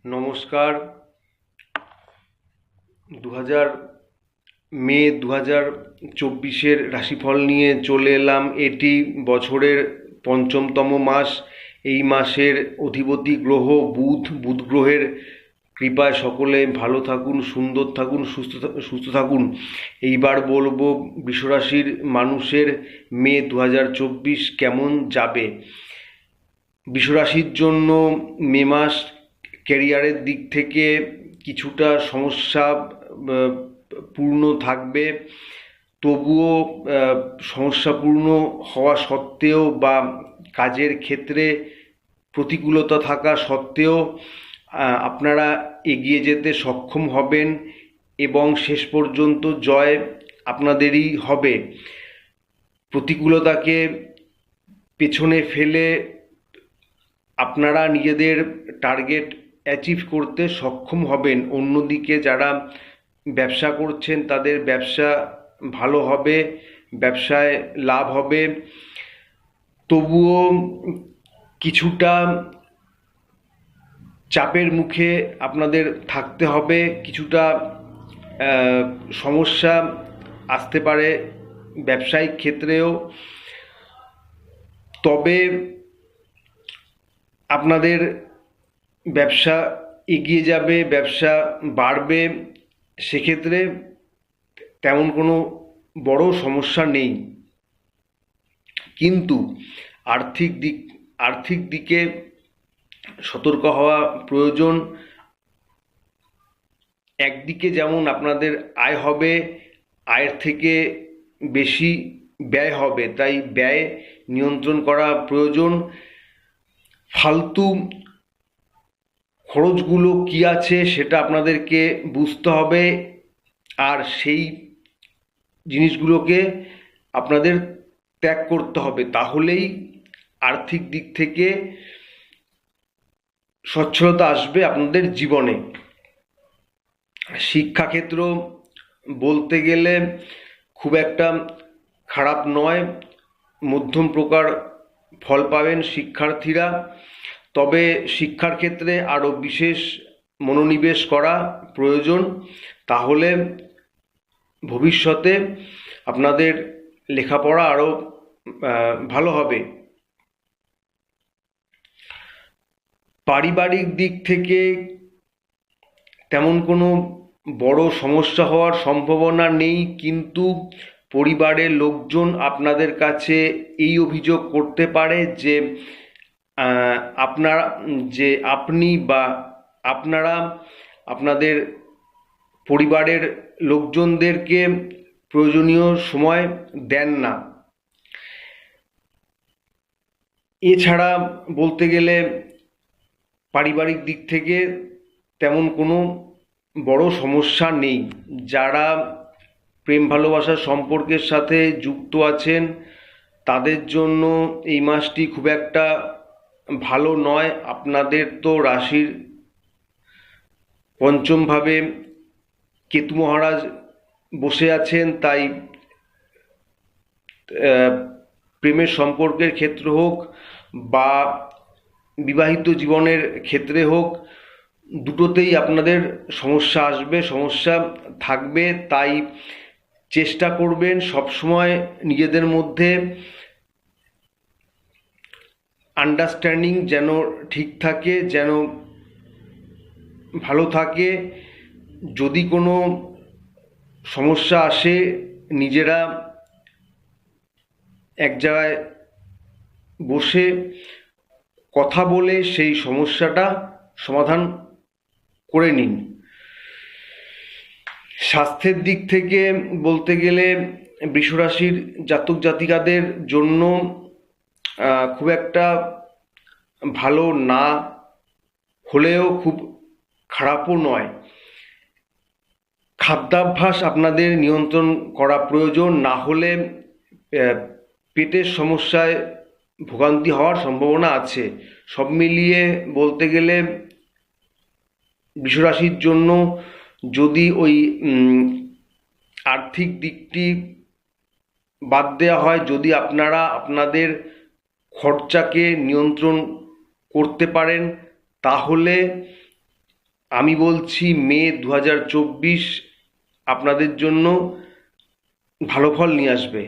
নমস্কার। 2024 রাশিফল নিয়ে চলে এলাম। এটি বছরের পঞ্চমতম মাস। এই মাসের অধিপতি গ্রহ বুধ গ্রহের কৃপায় সকলে ভালো থাকুন, সুন্দর থাকুন, সুস্থ থাকুন। এইবার বলবো বৃষরাশির মানুষের মে 2024 কেমন যাবে। বৃষরাশির জন্য মে মাস ক্যারিয়ারের দিক থেকে কিছুটা সমস্যা পূর্ণ থাকবে। তবুও সমস্যাপূর্ণ হওয়া সত্ত্বেও বা কাজের ক্ষেত্রে প্রতিকূলতা থাকা সত্ত্বেও আপনারা এগিয়ে যেতে সক্ষম হবেন এবং শেষ পর্যন্ত জয় আপনাদেরই হবে। প্রতিকূলতাকে পেছনে ফেলে আপনারা নিজেদের টার্গেট অ্যাচিভ করতে সক্ষম হবেন। অন্যদিকে যারা ব্যবসা করছেন তাদের ব্যবসা ভালো হবে, ব্যবসায় লাভ হবে। তবুও কিছুটা চাপের মুখে আপনাদের থাকতে হবে, কিছুটা সমস্যা আসতে পারে ব্যবসায়িক ক্ষেত্রেও। তবে আপনাদের ব্যবসা এগিয়ে যাবে, ব্যবসা বাড়বে, সেক্ষেত্রে তেমন কোনো বড় সমস্যা নেই। কিন্তু আর্থিক দিকে সতর্ক হওয়া প্রয়োজন। একদিকে যেমন আপনাদের আয় হবে, আয়ের থেকে বেশি ব্যয় হবে, তাই ব্যয় নিয়ন্ত্রণ করা প্রয়োজন। ফালতু খরচগুলো কি আছে সেটা আপনাদেরকে বুঝতে হবে, আর সেই জিনিসগুলোকে আপনাদের ত্যাগ করতে হবে। তাহলেই আর্থিক দিক থেকে সচ্ছলতা আসবে আপনাদের জীবনে। শিক্ষাক্ষেত্র বলতে গেলে খুব একটা খারাপ নয়, মধ্যম প্রকার ফল পাবেন শিক্ষার্থীরা। তবে শিক্ষার ক্ষেত্রে আরও বিশেষ মনোনিবেশ করা প্রয়োজন, তাহলে ভবিষ্যতে আপনাদের লেখাপড়া আরও ভালো হবে। পারিবারিক দিক থেকে তেমন কোনো বড় সমস্যা হওয়ার সম্ভাবনা নেই, কিন্তু পরিবারের লোকজন আপনাদের কাছে এই অভিযোগ করতে পারে যে আপনি বা আপনারা আপনাদের পরিবারের লোকজনদেরকে প্রয়োজনীয় সময় দেন না। এছাড়া বলতে গেলে পারিবারিক দিক থেকে তেমন কোনো বড় সমস্যা নেই। যারা প্রেম ভালোবাসার সম্পর্কের সাথে যুক্ত আছেন তাদের জন্য এই মাসটি খুব একটা ভালো নয়। আপনাদের তো রাশির পঞ্চমভাবে কেতু মহারাজ বসে আছেন, তাই প্রেমের সম্পর্কের ক্ষেত্র হোক বা বিবাহিত জীবনের ক্ষেত্রে হোক, দুটোতেই আপনাদের সমস্যা আসবে, সমস্যা থাকবে। তাই চেষ্টা করবেন সবসময় নিজেদের মধ্যে আন্ডারস্ট্যান্ডিং যেন ঠিক থাকে, যেন ভালো থাকে। যদি কোনো সমস্যা আসে নিজেরা এক জায়গায় বসে কথা বলে সেই সমস্যাটা সমাধান করে নিন। স্বাস্থ্যের দিক থেকে বলতে গেলে বৃষরাশির জাতক জাতিকাদের জন্য খুব একটা ভালো না হলেও খুব খারাপও নয়। খাদ্যাভ্যাস আপনাদের নিয়ন্ত্রণ করা প্রয়োজন, না হলে পেটের সমস্যায় ভোগান্তি হওয়ার সম্ভাবনা আছে। সব মিলিয়ে বলতে গেলে বৃষরাশির জন্য যদি ওই আর্থিক দিকটি বাদ দেওয়া হয়, যদি আপনারা আপনাদের খরচাকে নিয়ন্ত্রণ করতে পারেন, তাহলে আমি বলছি মে 2024 আপনাদের জন্য ভালো ফল নিয়ে আসবে।